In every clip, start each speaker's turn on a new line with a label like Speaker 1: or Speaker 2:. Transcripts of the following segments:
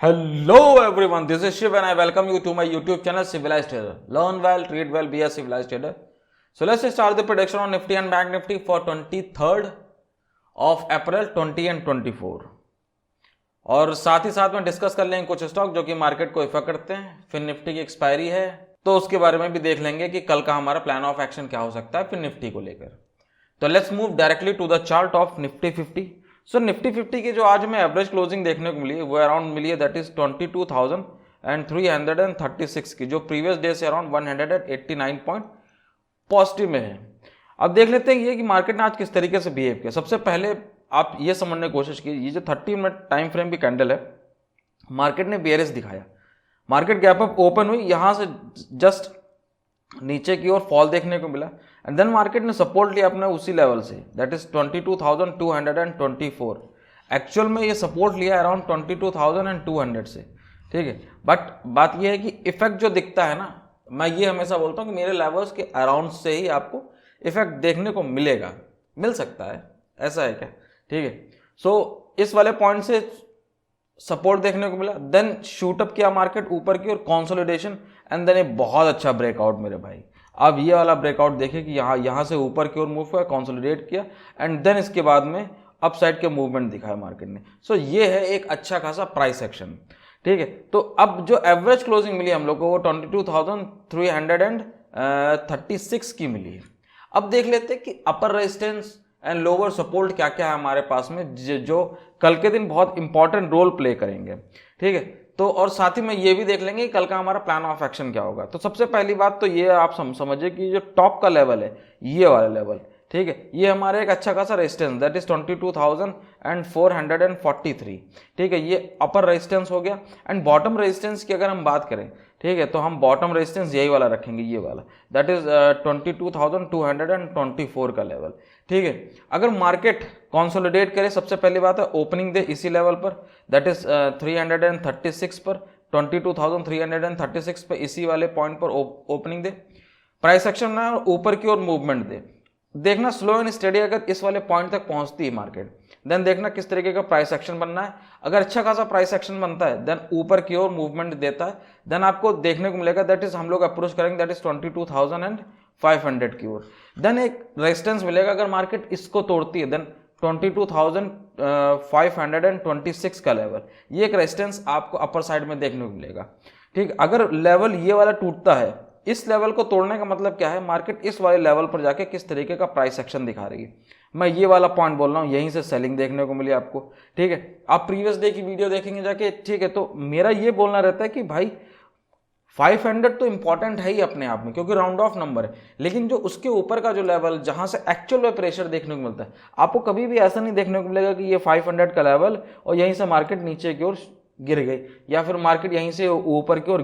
Speaker 1: Hello everyone, this is Shiv and I welcome you to my YouTube channel Civilized Trader. Learn well, trade well, be a civilized trader. So let's start the prediction on Nifty and Bank Nifty for 23rd of April 20 and 24. और साथ ही साथ में discuss कर लेंगे कुछ stock जो कि market को इफेक्ट करते हैं. फिर निफ्टी की एक्सपायरी है तो उसके बारे में भी देख लेंगे कि कल का हमारा प्लान ऑफ एक्शन क्या हो सकता है फिर निफ्टी को लेकर. तो let's move directly to the chart of Nifty 50. So Nifty 50 की जो आज हमें एवरेज क्लोजिंग देखने को मिली है वो अराउंड मिली है दैट इज 22,336 की, जो प्रीवियस डे से अराउंड 189 पॉइंट पॉजिटिव में है. अब देख लेते हैं ये कि मार्केट ने आज किस तरीके से बिहेव किया. सबसे पहले आप ये समझने की कोशिश की, ये जो 30 मिनट टाइम फ्रेम की कैंडल है, मार्केट ने बेयरिश दिखाया. मार्केट गैप अप ओपन हुई, यहां से जस्ट नीचे की ओर फॉल देखने को मिला एंड देन मार्केट ने सपोर्ट लिया अपने उसी level say that is 22,224. Actual में ये सपोर्ट लिया अराउंड 22,200 से, ठीक है. बट बात ये है कि इफेक्ट जो दिखता है ना, मैं ये हमेशा बोलता हूँ कि मेरे लेवल्स के अराउंड से ही आपको इफेक्ट देखने को मिलेगा, मिल सकता है, ऐसा है क्या, ठीक है. सो इस वाले पॉइंट से सपोर्ट देखने को मिला, देन शूट अप किया मार्केट ऊपर की और कंसोलिडेशन एंड देन एक बहुत अच्छा ब्रेकआउट मेरे भाई. अब ये वाला ब्रेकआउट देखिए कि यहाँ से ऊपर की ओर मूव हुआ, कंसोलिडेट किया एंड देन इसके बाद में अपसाइड के मूवमेंट दिखाया मार्केट ने. सो ये है एक अच्छा खासा प्राइस एक्शन, ठीक है. तो अब जो एवरेज क्लोजिंग मिली हम लोग को वो 22,336 की मिली है. अब देख लेते हैं कि अपर रेजिस्टेंस एंड लोअर सपोर्ट क्या क्या है हमारे पास में जो कल के दिन बहुत इंपॉर्टेंट रोल प्ले करेंगे, ठीक है. तो और साथ ही में ये भी देख लेंगे कि कल का हमारा प्लान ऑफ एक्शन क्या होगा. तो सबसे पहली बात तो ये आप समझिए कि जो टॉप का लेवल है, ये वाला लेवल, ठीक है, ये हमारे एक अच्छा खासा रेजिस्टेंस दैट इज 22,443, ठीक है. ये अपर रेजिस्टेंस हो गया एंड बॉटम रेजिस्टेंस की अगर हम बात करें, ठीक है, तो हम बॉटम रेजिस्टेंस यही वाला रखेंगे, ये वाला दैट इज 22,224 का लेवल, ठीक है. अगर मार्केट कंसोलिडेट करे, सबसे पहली बात है ओपनिंग दे इसी लेवल पर दैट इज 336 पर, 22,336 पर इसी वाले पॉइंट पर ओपनिंग दे. प्राइस एक्शन ना ऊपर की ओर मूवमेंट दे, देखना स्लो एंड स्टेडी अगर इस वाले पॉइंट तक पहुंचती है मार्केट, देन देखना किस तरीके का प्राइस एक्शन बनना है. अगर अच्छा खासा प्राइस एक्शन बनता है देन ऊपर की ओर मूवमेंट देता है, देन आपको देखने को मिलेगा दैट इज हम लोग अप्रोच करेंगे दैट इज 22,500 की ओर. देन एक रेजिस्टेंस मिलेगा अगर मार्केट इसको तोड़ती है, देन 22,526 का लेवल, ये एक रेजिस्टेंस आपको अपर साइड में देखने को मिलेगा, ठीक. अगर लेवल ये वाला टूटता है, इस लेवल को तोड़ने का मतलब क्या है, मार्केट इस वाले लेवल पर जाके किस तरीके का प्राइस एक्शन दिखा रही है. मैं ये वाला पॉइंट बोल रहा हूँ, यहीं से सेलिंग देखने को मिली आपको, ठीक है. आप प्रीवियस डे की वीडियो देखेंगे जाके, ठीक है. तो मेरा ये बोलना रहता है कि भाई 500 तो इंपॉर्टेंट है ही अपने आप में क्योंकि राउंड ऑफ नंबर है, लेकिन जो उसके ऊपर का जो लेवल जहां से एक्चुअल में प्रेशर देखने को मिलता है, आपको कभी भी ऐसा नहीं देखने को मिलेगा कि ये 500 का लेवल और यहीं से मार्केट नीचे की ओर गिर गई या फिर मार्केट यहीं से ऊपर की ओर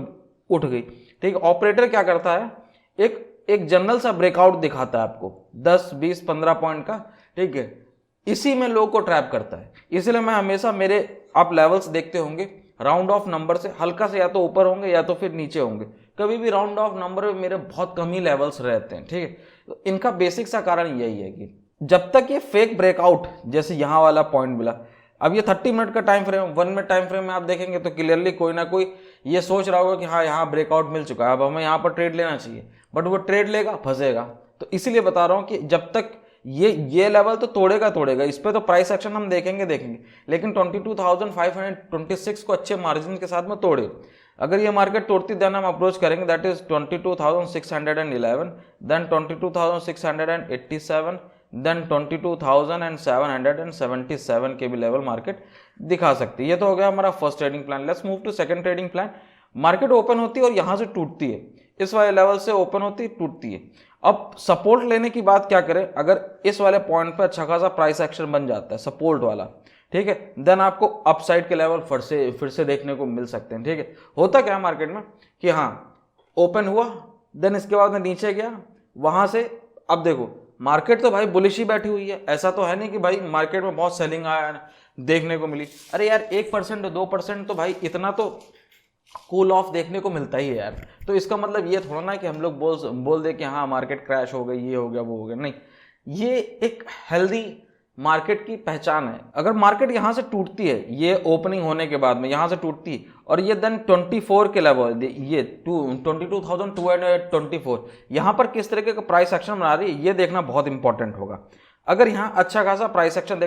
Speaker 1: उठ गई, ठीक है. ऑपरेटर क्या करता है, एक जनरल सा ब्रेकआउट दिखाता है आपको 10, 20, 15 पॉइंट का, ठीक है. इसी में लोग को ट्रैप करता है. इसलिए मैं हमेशा मेरे आप लेवल्स देखते होंगे राउंड ऑफ नंबर से हल्का से या तो ऊपर होंगे या तो फिर नीचे होंगे, कभी भी राउंड ऑफ नंबर में मेरे बहुत कम ही लेवल्स रहते हैं, ठीक है. तो इनका बेसिक सा कारण यही है कि जब तक ये फेक ब्रेकआउट जैसे यहाँ वाला पॉइंट मिला, अब ये 30 मिनट का time frame, 1 minute time frame में आप देखेंगे तो क्लियरली कोई ना कोई ये सोच रहा होगा कि हाँ यहाँ ब्रेकआउट मिल चुका है, अब हमें यहाँ पर ट्रेड लेना चाहिए, बट वो ट्रेड लेगा फंसेगा. तो इसीलिए बता रहा हूँ कि जब तक ये लेवल तो तोड़ेगा, इस पे तो प्राइस एक्शन हम देखेंगे, लेकिन 22,526 को अच्छे मार्जिन के साथ में तोड़े. अगर ये मार्केट तोड़ती देन हम अप्रोच करेंगे दैट इज 22,611, देन 22,687, देन 22,777 के भी लेवल मार्केट दिखा सकती है. ये तो हो गया हमारा first trading plan. Let's move to second trading plan. Market open होती है और यहां से टूटती है, इस वाले लेवल से ओपन होती है, टूटती है. अब सपोर्ट लेने की बात क्या करें, अगर इस वाले पॉइंट पर अच्छा खासा प्राइस एक्शन बन जाता है सपोर्ट वाला, ठीक है, देन आपको अपसाइड के लेवल फिर से देखने को मिल सकते हैं, ठीक है. होता क्या है मार्केट में कि हाँ ओपन हुआ, देन इसके बाद में नीचे गया, वहां से अब देखो मार्केट तो भाई बुलिश ही बैठी हुई है, ऐसा तो है नहीं कि भाई मार्केट में बहुत सेलिंग आया देखने को मिली. अरे यार 1% 2% तो भाई इतना तो कूल ऑफ देखने को मिलता ही है यार. तो इसका मतलब ये थोड़ा ना कि हम लोग बोल दे कि हाँ मार्केट क्रैश हो गई, ये हो गया वो हो गया, नहीं. ये एक हेल्दी मार्केट की पहचान है। अगर मार्केट यहाँ से टूटती है, ये ओपनिंग होने के बाद में यहाँ से टूटती है और ये देन 24 के लेवल, ये 22,224 यहाँ पर किस तरीके का प्राइस एक्शन बना रही है, ये देखना बहुत इंपॉर्टेंट होगा। अगर यहाँ अच्छा खासा प्राइस एक्शन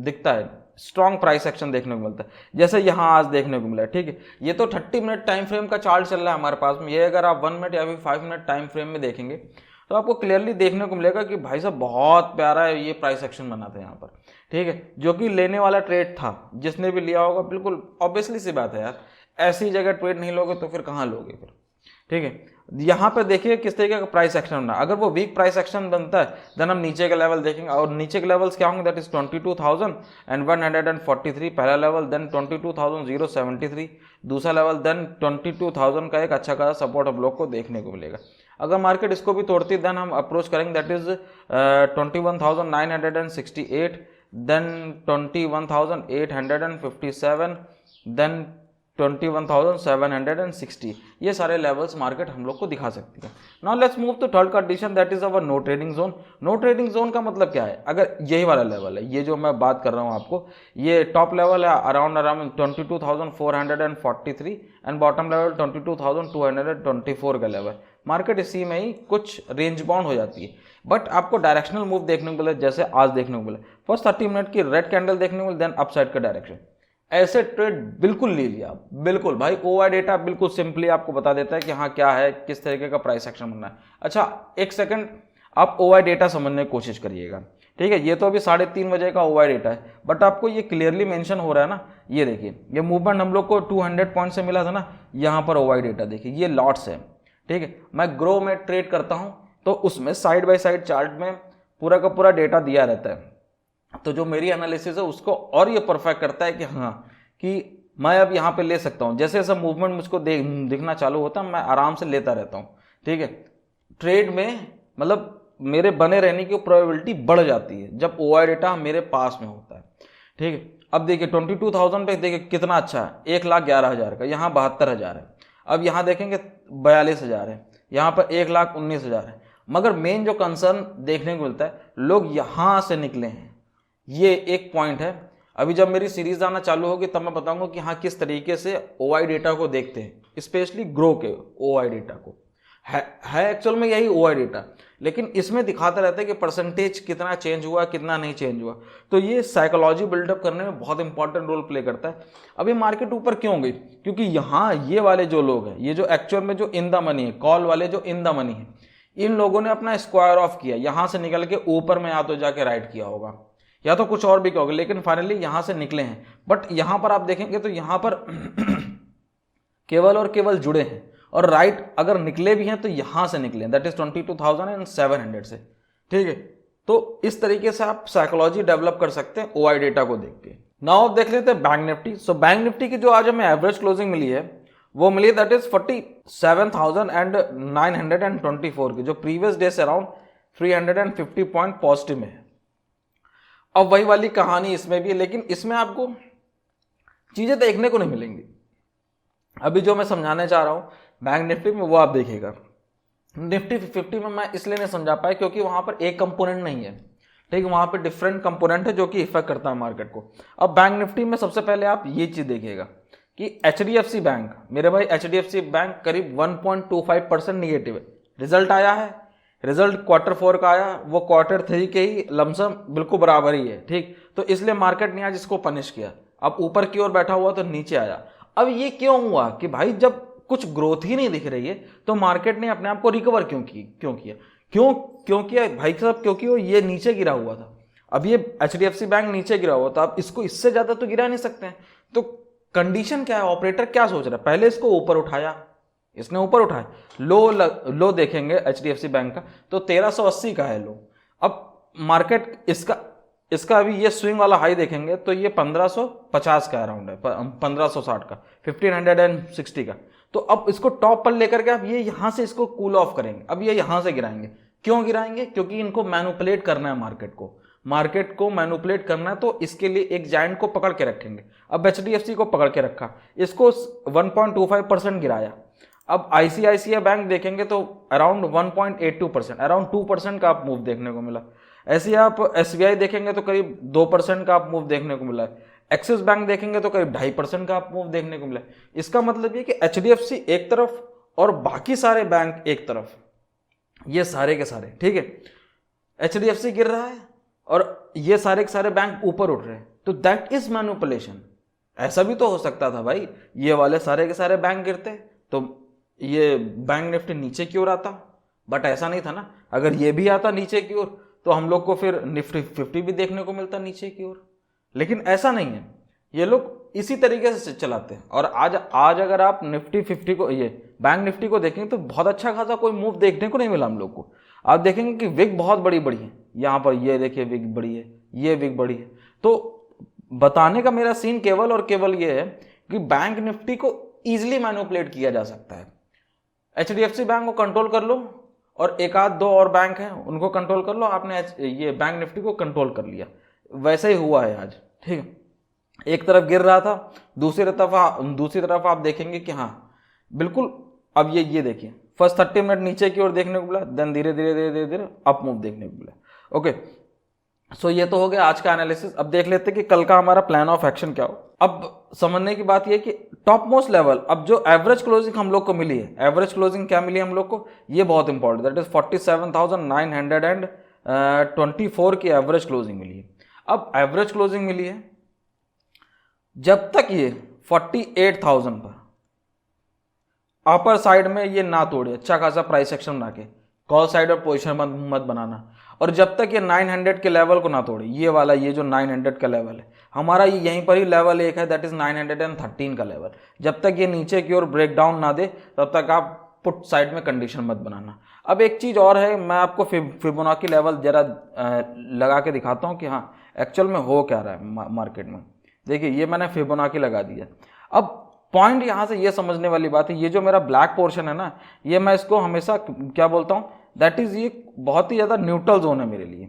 Speaker 1: दिखता है, स्ट्रॉन्ग प्राइस एक्शन देखने को मिलता है, जैसे यहाँ आज देखने को मिला है, ठीक है। ये तो 30 मिनट टाइम फ्रेम का चार्ट चल रहा है हमारे पास में। ये अगर आप 1 मिनट या फिर 5 मिनट टाइम फ्रेम में देखेंगे तो आपको क्लियरली देखने को मिलेगा कि भाई साहब बहुत प्यारा है ये प्राइस एक्शन बना था यहाँ पर, ठीक है, जो कि लेने वाला ट्रेड था। जिसने भी लिया होगा, बिल्कुल ऑब्वियसली सी बात है यार, ऐसी जगह ट्रेड नहीं लोगे तो फिर कहाँ लोगे फिर, ठीक है। यहाँ पे देखिए किस तरीके का प्राइस एक्शन बनना। अगर वो वीक प्राइस एक्शन बनता है देन हम नीचे के लेवल देखेंगे, और नीचे के लेवल्स क्या होंगे, दैट इज 22,143 पहला लेवल, देन 22,073 दूसरा लेवल, देन 22,000 का एक अच्छा खासा सपोर्ट ब्लॉक को देखने को मिलेगा। अगर मार्केट इसको भी तोड़ती है देन हम अप्रोच करेंगे, दैट इज 21,968, देन 21,857, देन 21,760। ये सारे लेवल्स मार्केट हम लोग को दिखा सकती है। Now let's move to third condition, that is our no trading zone. No trading zone का मतलब क्या है, अगर यही वाला लेवल है, ये जो मैं बात कर रहा हूँ आपको, ये टॉप लेवल है अराउंड 22,443 एंड बॉटम लेवल 22,224 का लेवल। मार्केट इसी में ही कुछ रेंज बाउंड हो जाती है, बट आपको डायरेक्शनल मूव देखने को मिले, जैसे आज देखने को मिला। फर्स्ट 30 मिनट की रेड कैंडल देखने को मिले, देन अपसाइड का डायरेक्शन। ऐसे ट्रेड बिल्कुल ले लिया आप, बिल्कुल भाई। ओआई डेटा बिल्कुल सिंपली आपको बता देता है कि हाँ क्या है, किस तरीके का प्राइस एक्शन बनना है। अच्छा, एक सेकंड आप ओआई डेटा समझने की कोशिश करिएगा, ठीक है। ये तो अभी 3:30 बजे का ओआई डेटा है, बट आपको ये क्लियरली मेंशन हो रहा है ना, ये देखिए ये मूवमेंट हम लोग को 200 पॉइंट से मिला था ना, यहाँ पर ओआई डेटा देखिए, ये लॉट्स है, ठीक है। मैं ग्रो में ट्रेड करता हूँ तो उसमें साइड बाय साइड चार्ट में पूरा का पूरा डेटा दिया रहता है, तो जो मेरी एनालिसिस है उसको और ये परफेक्ट करता है कि हाँ कि मैं अब यहाँ पे ले सकता हूँ। जैसे जैसे मूवमेंट मुझको दिखना चालू होता है मैं आराम से लेता रहता हूँ, ठीक है। ट्रेड में मतलब मेरे बने रहने की प्रोबेबिलिटी बढ़ जाती है जब ओआई डेटा मेरे पास में होता है, ठीक है। अब देखिए 22,000 पे देखिए कितना अच्छा है, 1,11,000 का, यहाँ 72,000 है। अब यहाँ देखेंगे 42,000 है, यहाँ पर 1,19,000 है। मगर मेन जो कंसर्न देखने को मिलता है, लोग यहाँ से निकले हैं, ये एक पॉइंट है। अभी जब मेरी सीरीज आना चालू होगी तब मैं बताऊंगा कि हाँ किस तरीके से ओआई डेटा को देखते हैं, स्पेशली ग्रो के ओआई डेटा को। है एक्चुअल में यही ओआई डेटा, लेकिन इसमें दिखाता रहता है कि परसेंटेज कितना चेंज हुआ, कितना नहीं चेंज हुआ। तो ये साइकोलॉजी बिल्डअप करने में बहुत इंपॉर्टेंट रोल प्ले करता है। अब ये मार्केट ऊपर क्यों गई, क्योंकि यहाँ ये वाले जो लोग हैं, ये जो एक्चुअल में जो इन द मनी है, कॉल वाले जो इन द मनी है, इन लोगों ने अपना स्क्वायर ऑफ किया, यहाँ से निकल के ऊपर में या तो जाके राइट किया होगा या तो कुछ और भी किया होगा, लेकिन फाइनली यहाँ से निकले हैं। बट यहाँ पर आप देखेंगे तो यहाँ पर केवल और केवल जुड़े हैं, और राइट अगर निकले भी हैं तो यहाँ से निकले, दैट इज 22,700 से, ठीक है। तो इस तरीके से आप साइकोलॉजी डेवलप कर सकते हैं ओआई डेटा को देख के। नाउ अब देख लेते हैं bank Nifty. So bank Nifty की जो आज हमें एवरेज क्लोजिंग मिली है वो मिली दैट इज 47,924 की, जो प्रीवियस डे से अराउंड 350 पॉइंट पॉजिटिव में है। अब वही वाली कहानी इसमें भी है, लेकिन इसमें आपको चीजें देखने को नहीं मिलेंगी। अभी जो मैं समझाने चाह रहा हूं बैंक निफ्टी में वो आप देखिएगा। निफ्टी 50 में मैं इसलिए नहीं समझा पाया क्योंकि वहां पर एक कंपोनेंट नहीं है, ठीक है, वहां पर डिफरेंट कंपोनेंट है जो कि इफेक्ट करता है मार्केट को। अब बैंक निफ्टी में सबसे पहले आप ये चीज देखिएगा कि एचडीएफसी बैंक, मेरे भाई एचडीएफसी बैंक करीब 1.25% निगेटिव है। रिजल्ट आया है, रिजल्ट Q4 का आया, वो Q3 के ही लमसम बिल्कुल बराबर ही है, ठीक। तो इसलिए मार्केट ने आज इसको पनिश किया, अब ऊपर की ओर बैठा हुआ तो नीचे आया। अब ये क्यों हुआ कि भाई जब कुछ ग्रोथ ही नहीं दिख रही है तो मार्केट ने अपने आप को रिकवर क्यों किया भाई साहब, क्योंकि वो ये नीचे गिरा हुआ था। अब ये एचडीएफसी बैंक नीचे गिरा हुआ था, अब इसको इससे ज्यादा तो गिरा नहीं सकते हैं। तो कंडीशन क्या है, ऑपरेटर क्या सोच रहा है, पहले इसको ऊपर उठाया, इसने ऊपर उठाया, लो देखेंगे एचडीएफसी बैंक का तो 1380 का है लो। अब मार्केट इसका अभी ये स्विंग वाला हाई देखेंगे तो ये 1550 का अराउंड है, 1560 का, 1560 का। तो अब इसको टॉप पर लेकर के अब ये यहां से इसको कूल ऑफ करेंगे, अब ये यहां से गिराएंगे। क्यों गिराएंगे, क्योंकि इनको मैनिपुलेट करना है मार्केट को मैनिपुलेट करना है, तो इसके लिए एक जायंट को पकड़ के रखेंगे। अब एचडीएफसी को पकड़ के रखा, इसको 1.25% गिराया। अब आईसीआईसीआई बैंक देखेंगे तो अराउंड 1.82%, अराउंड 2% का आप मूव देखने को मिला। ऐसे ही आप SBI देखेंगे तो करीब 2% का आप मूव देखने को मिला है। एक्सिस बैंक देखेंगे तो करीब 2.5% का आप मूव देखने को मिला है। इसका मतलब ये कि HDFC एक तरफ और बाकी सारे बैंक एक तरफ, ये सारे के सारे, ठीक है, HDFC गिर रहा है और ये सारे के सारे बैंक ऊपर उठ रहे हैं, तो दैट इज मैनिपुलेशन। ऐसा भी तो हो सकता था भाई, ये वाले सारे के सारे बैंक गिरते तो ये बैंक निफ्टी नीचे की ओर आता, बट ऐसा नहीं था ना। अगर ये भी आता नीचे की ओर तो हम लोग को फिर निफ्टी 50 भी देखने को मिलता नीचे की ओर, लेकिन ऐसा नहीं है। ये लोग इसी तरीके से चलाते हैं। और आज अगर आप निफ्टी 50 को, ये बैंक निफ्टी को देखेंगे तो बहुत अच्छा खासा कोई मूव देखने को नहीं मिला हम लोग को। आप देखेंगे कि विग बहुत बड़ी बड़ी है, यहाँ पर ये देखिए विग बड़ी है, ये विग बड़ी है। तो बताने का मेरा सीन केवल और केवल ये है कि बैंक निफ्टी को ईजिली मैनिपुलेट किया जा सकता है। HDFC बैंक को कंट्रोल कर लो और एक आध दो और बैंक हैं उनको कंट्रोल कर लो, आपने ये बैंक निफ्टी को कंट्रोल कर लिया। वैसे ही हुआ है आज, ठीक है। एक तरफ गिर रहा था, दूसरी तरफ आप देखेंगे कि हाँ बिल्कुल, अब ये देखिए फर्स्ट 30 मिनट नीचे की ओर देखने को मिला, देन धीरे धीरे अप मूव देखने को मिला। ओके, सो ये तो हो गया आज का एनालिसिस। अब देख लेते हैं कि कल का हमारा प्लान ऑफ एक्शन क्या हो। अब समझने की बात ये कि टॉप मोस्ट लेवल, अब जो एवरेज क्लोजिंग हम लोग को मिली है, एवरेज क्लोजिंग क्या मिली है हम लोग को, ये बहुत इंपॉर्टेंट, दैट इज 47,924 की एवरेज क्लोजिंग मिली है। अब एवरेज क्लोजिंग मिली है, जब तक ये 48,000 पर अपर साइड में ये ना तोड़े, अच्छा खासा प्राइस एक्शन बना के कॉल साइड और पोजीशन मत बनाना। और जब तक ये 900 के लेवल को ना तोड़े, ये वाला ये जो 900 का लेवल है हमारा, ये यहीं पर ही लेवल एक है, दैट इज 913 का लेवल। जब तक ये नीचे की ओर ब्रेक डाउन ना दे तब तक आप पुट साइड में कंडीशन मत बनाना। अब एक चीज और है, मैं आपको फिबोनाची लेवल जरा लगा के दिखाता हूँ कि हाँ एक्चुअल में हो क्या रहा है मार्केट में। देखिए ये मैंने फिबोनाची लगा दिया। अब पॉइंट यहाँ से ये समझने वाली बात है, ये जो मेरा ब्लैक पोर्शन है ना, ये मैं इसको हमेशा क्या बोलता हूँ, दैट इज ये बहुत ही ज़्यादा न्यूट्रल जोन है मेरे लिए।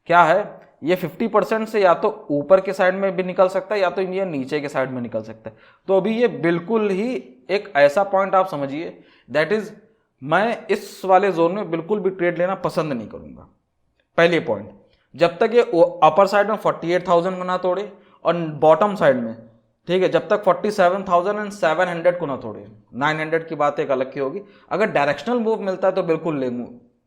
Speaker 1: क्या है, ये 50% से या तो ऊपर के साइड में भी निकल सकता है या तो ये नीचे के साइड में निकल सकता है। तो अभी ये बिल्कुल ही एक ऐसा पॉइंट आप समझिए, दैट इज मैं इस वाले जोन में बिल्कुल भी ट्रेड लेना पसंद नहीं करूँगा। पहले पॉइंट, जब तक ये अपर साइड में 48,000 को ना तोड़े और बॉटम साइड में, ठीक है, जब तक 47,700 को ना तोड़े। 900 की बात एक अलग की होगी, अगर डायरेक्शनल मूव मिलता है तो बिल्कुल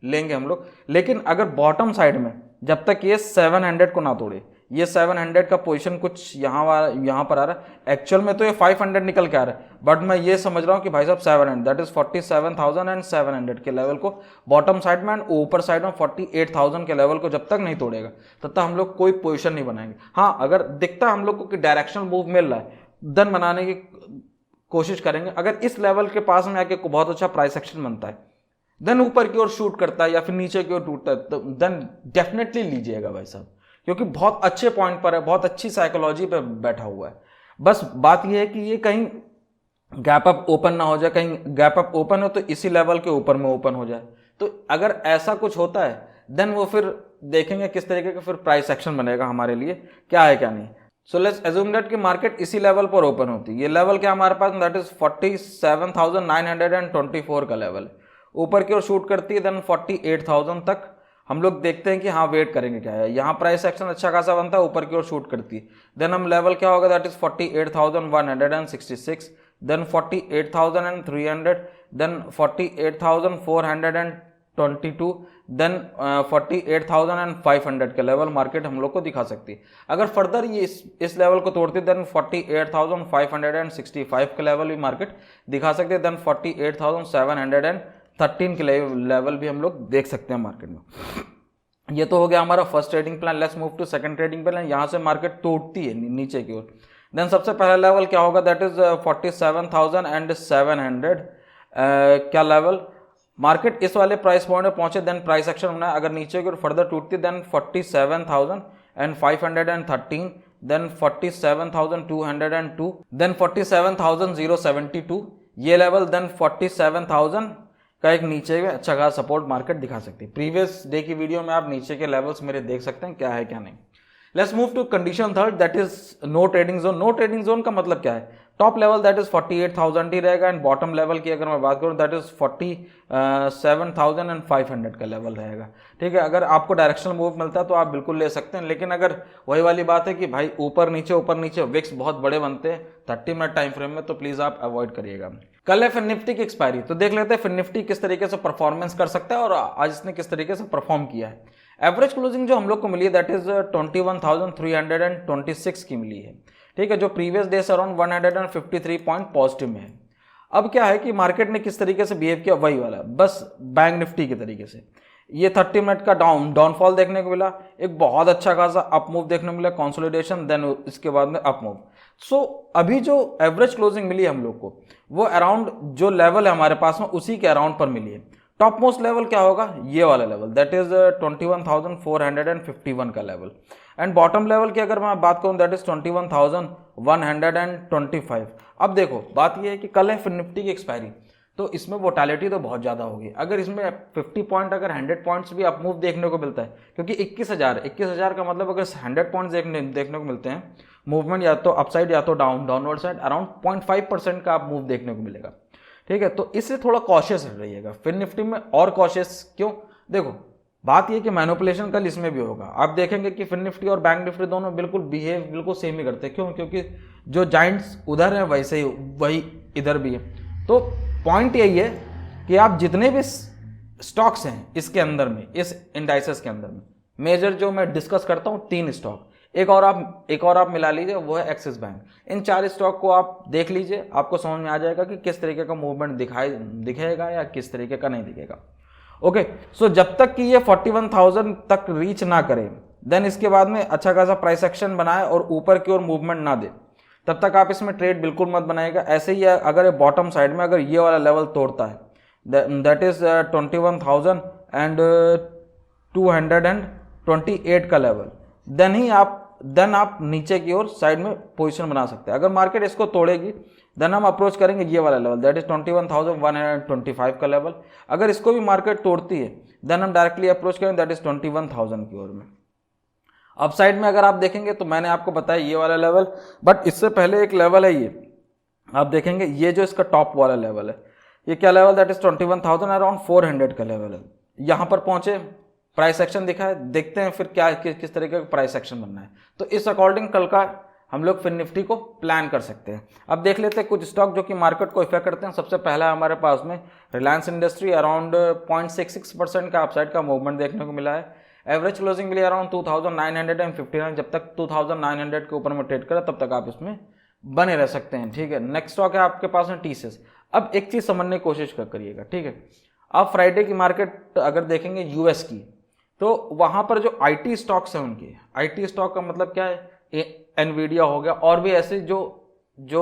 Speaker 1: लेंगे हम लोग। लेकिन अगर बॉटम साइड में जब तक ये 700 को ना तोड़े, ये 700 का पोजीशन कुछ यहाँ पर आ रहा है, एक्चुअल में तो ये 500 निकल के आ रहा है, बट मैं ये समझ रहा हूँ कि भाई साहब 700 दैट इज 47,700 के लेवल को बॉटम साइड में एंड ऊपर साइड में 48,000 के लेवल को जब तक नहीं तोड़ेगा तब तक हम लोग कोई पोजीशन नहीं बनाएंगे। हाँ, अगर दिखता हम लोग को कि डायरेक्शनल मूव मिल रहा है देन बनाने की कोशिश करेंगे। अगर इस लेवल के पास में आके बहुत अच्छा प्राइस एक्शन बनता है, देन ऊपर की ओर शूट करता है या फिर नीचे की ओर टूटता है, तो देन डेफिनेटली लीजिएगा भाई साहब, क्योंकि बहुत अच्छे पॉइंट पर है, बहुत अच्छी साइकोलॉजी पे बैठा हुआ है। बस बात यह है कि ये कहीं गैप अप ओपन ना हो जाए, कहीं गैप अप ओपन हो तो इसी लेवल के ऊपर में ओपन हो जाए। तो अगर ऐसा कुछ होता है देन वो फिर देखेंगे किस तरीके का फिर प्राइस एक्शन बनेगा हमारे लिए, क्या है क्या नहीं। सो लेट्स अज्यूम दैट कि मार्केट इसी लेवल पर ओपन होती है। ये लेवल क्या हमारे पास, दैट इज 47,924 का लेवल है, ऊपर की ओर शूट करती है देन 48,000 तक हम लोग देखते हैं कि हाँ वेट करेंगे क्या है। यहाँ प्राइस एक्शन अच्छा खासा बनता है, ऊपर की ओर शूट करती है, देन हम लेवल क्या होगा, that is 48,166, then 48,300, then 48,422, then 48,500 के लेवल मार्केट हम लोग को दिखा सकती है। अगर फर्दर ये इस लेवल को तोड़ती है देन 48,565 के लेवल भी मार्केट दिखा सकते हैं, देन 48,713 के लेवल भी हम लोग देख सकते हैं मार्केट में। ये तो हो गया हमारा first trading plan. Let's move to second trading plan. यहाँ से मार्केट टूटती है नीचे की ओर, देन सबसे पहला लेवल क्या होगा, दैट इज 47,700 क्या लेवल, मार्केट इस वाले प्राइस पॉइंट पे पहुंचे देन प्राइस एक्शन होना है। अगर नीचे की ओर फर्दर टूटती देन 47,513, देन 47,202, देन 47,072 ये लेवल, देन 47,000 का एक नीचे में अच्छा खासा सपोर्ट मार्केट दिखा सकती है। प्रीवियस डे की वीडियो में आप नीचे के लेवल्स मेरे देख सकते हैं क्या है क्या नहीं। Let's move to condition third, that is no trading zone. No trading zone का मतलब क्या है, टॉप लेवल दैट इज 48,000 ही रहेगा एंड बॉटम लेवल की अगर मैं बात करूँ दैट इज 47,500 का लेवल रहेगा। ठीक है, अगर आपको डायरेक्शनल मूव मिलता है तो आप बिल्कुल ले सकते हैं, लेकिन अगर वही वाली बात है कि भाई ऊपर नीचे विक्स बहुत बड़े बनते हैं 30 मिनट टाइम फ्रेम में, तो प्लीज आप अवॉइड करिएगा। कल है फिन निफ्टी की एक्सपायरी, तो देख लेते हैं फिन निफ्टी किस तरीके से परफॉर्मेंस कर सकता है और आज इसने किस तरीके से परफॉर्म किया है। एवरेज क्लोजिंग जो हम लोग को मिली है दैट इज 21,326 की मिली है। ठीक है, जो प्रीवियस डे से अराउंड 153 पॉइंट पॉजिटिव में है। अब क्या है कि मार्केट ने किस तरीके से बिहेव किया, वही वाला बस बैंक निफ्टी के तरीके से ये 30 मिनट का डाउनफॉल देखने को मिला, एक बहुत अच्छा खासा अप मूव देखने को मिला, कंसोलिडेशन, देन इसके बाद में अप मूव। सो अभी जो एवरेज क्लोजिंग मिली है हम लोग को वो अराउंड जो लेवल है हमारे पास में उसी के अराउंड पर मिली है। टॉप मोस्ट लेवल क्या होगा, ये वाला लेवल दैट इज 21,451 का लेवल एंड बॉटम लेवल की अगर मैं बात करूं दैट इज 21,125। अब देखो बात ये है कि कल है फिन निफ्टी की एक्सपायरी, तो इसमें वोटालिटी तो बहुत ज़्यादा होगी। अगर इसमें 50 पॉइंट अगर 100 पॉइंट्स भी अप मूव देखने को मिलता है, क्योंकि 21,000 का मतलब अगर 100 पॉइंट्स देखने को मिलते हैं मूवमेंट या तो अपसाइड या तो डाउनवर्ड साइड, अराउंड 0.5% का आप मूव देखने को मिलेगा। ठीक है, तो इससे थोड़ा कॉशियस रहिएगा फिन निफ्टी में, और कॉशियस क्यों, देखो बात ये कि मैनिपुलेशन कल इसमें भी होगा। आप देखेंगे कि फिन निफ्टी और बैंक निफ्टी दोनों बिल्कुल सेम ही करते हैं। क्यों, क्योंकि जो जाइंट्स उधर है वैसे ही वही इधर भी है। तो पॉइंट यही है कि आप जितने भी स्टॉक्स हैं इसके अंदर में, इस इंडाइसेस के अंदर में मेजर जो मैं डिस्कस करता हूँ 3 स्टॉक, एक और आप मिला लीजिए, वो है एक्सिस बैंक। इन 4 स्टॉक को आप देख लीजिए, आपको समझ में आ जाएगा कि किस तरीके का मूवमेंट दिखेगा या किस तरीके का नहीं दिखेगा। ओके, सो जब तक कि ये 41,000 तक रीच ना करे, देन इसके बाद में अच्छा खासा प्राइस एक्शन बनाए और ऊपर की ओर मूवमेंट ना दे, तब तक आप इसमें ट्रेड बिल्कुल मत बनाएगा। ऐसे ही अगर ये बॉटम साइड में अगर ये वाला लेवल तोड़ता है दैट इज 21,228 का लेवल, देन आप नीचे की ओर साइड में पोजीशन बना सकते हैं। अगर मार्केट इसको तोड़ेगी देन हम अप्रोच करेंगे ये वाला लेवल दैट इज 21,125 का लेवल। अगर इसको भी मार्केट तोड़ती है देन हम डायरेक्टली अप्रोच करेंगे दैट इज 21,000 की ओर में। अपसाइड में अगर आप देखेंगे तो मैंने आपको बताया ये वाला लेवल, बट इससे पहले एक लेवल है ये, आप देखेंगे ये जो इसका टॉप वाला लेवल है, ये क्या लेवल दैट इज 21,000 अराउंड 400 का लेवल है। यहाँ पर पहुंचे, प्राइस एक्शन दिखा है, देखते हैं फिर क्या किस तरीके का प्राइस एक्शन बनना है। तो इस अकॉर्डिंग कल का हम लोग फिन निफ्टी को प्लान कर सकते हैं। अब देख लेते हैं कुछ स्टॉक जो कि मार्केट को इफेक्ट करते हैं। सबसे पहला हमारे पास में रिलायंस इंडस्ट्री, अराउंड 0.66% का अपसाइड का मूवमेंट देखने को मिला है। एवरेज क्लोजिंग मिली अराउंड 2,959। जब तक 2,900 के ऊपर में ट्रेड करें तब तक आप इसमें बने रह सकते हैं। ठीक है, नेक्स्ट स्टॉक है आपके पास में टीसीएस। अब एक चीज समझने की कोशिश करिएगा, ठीक है, आप फ्राइडे की मार्केट अगर देखेंगे यूएस की, तो वहां पर जो आईटी स्टॉक्स हैं उनके, आईटी स्टॉक का मतलब क्या है, एनवीडिया हो गया और भी ऐसे जो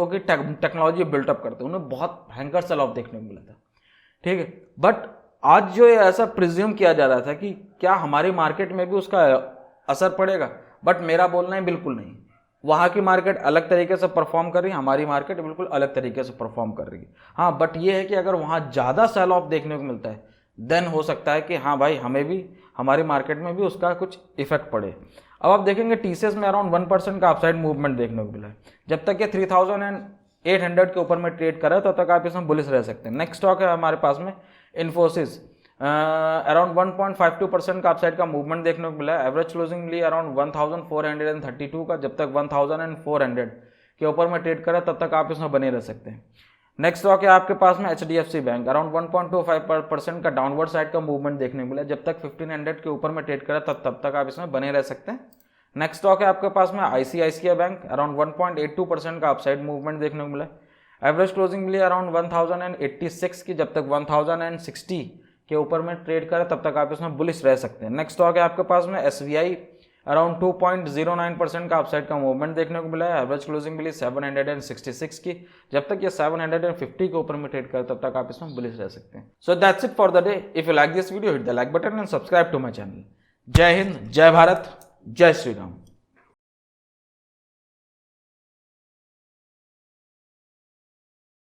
Speaker 1: कि टेक्नोलॉजी बिल्टअप करते हैं, उन्हें बहुत भयंकर सेल ऑफ देखने को मिला था। ठीक है, बट आज जो ये ऐसा प्रिज्यूम किया जा रहा था कि क्या हमारी मार्केट में भी उसका असर पड़ेगा, बट मेरा बोलना है बिल्कुल नहीं। वहाँ की मार्केट अलग तरीके से परफॉर्म कर रही है, हमारी मार्केट बिल्कुल अलग तरीके से परफॉर्म कर रही है। हाँ, बट ये है कि अगर वहाँ ज़्यादा सेल ऑफ देखने को मिलता है देन हो सकता है कि हाँ भाई हमें भी, हमारी मार्केट में भी उसका कुछ इफेक्ट पड़े। अब आप देखेंगे टीसीएस में अराउंड 1% का अपसाइड मूवमेंट देखने को मिला है। जब तक ये 3,800 के ऊपर में ट्रेड कर रहा है तब तक आप इसमें बुलिश रह सकते हैं। नेक्स्ट स्टॉक है हमारे पास में इन्फोसिस, अराउंड 1.52% का अपसाइड का मूवमेंट देखने को मिला है। एवरेज क्लोजिंग मिली अराउंड 1,432 का। जब तक 1,400 के ऊपर में ट्रेड करा तब तक आप इसमें बने रह सकते हैं। नेक्स्ट स्टॉक है आपके पास में एचडीएफसी बैंक, अराउंड 1.25% का डाउनवर्ड साइड का मूवमेंट देखने को मिला। जब तक 1,500 के ऊपर में ट्रेड करा तब तक आप इसमें बने रह सकते हैं। नेक्स्ट स्टॉक है आपके पास में आईसीआईसीआई बैंक, अराउंड 1.82% का अपसाइड मूवमेंट देखने को मिला। एवरेज क्लोजिंग मिली अराउंड 1,086 की। जब तक 1,060 के ऊपर में ट्रेड करें तब तक आप इसमें बुलिश रह सकते हैं। नेक्स्ट स्टॉक है आपके पास में एसबीआई, अराउंड 2.09% का अपसाइड का मूवमेंट देखने को मिला है। एवरेज क्लोजिंग मिली 766 की। जब तक ये 750 के ऊपर में ट्रेड करे तब तक आप इसमें बुलिश रह सकते हैं। So that's it for the day. If you like this video hit the like button and subscribe to my channel. जय हिंद, जय भारत, जय श्री राम।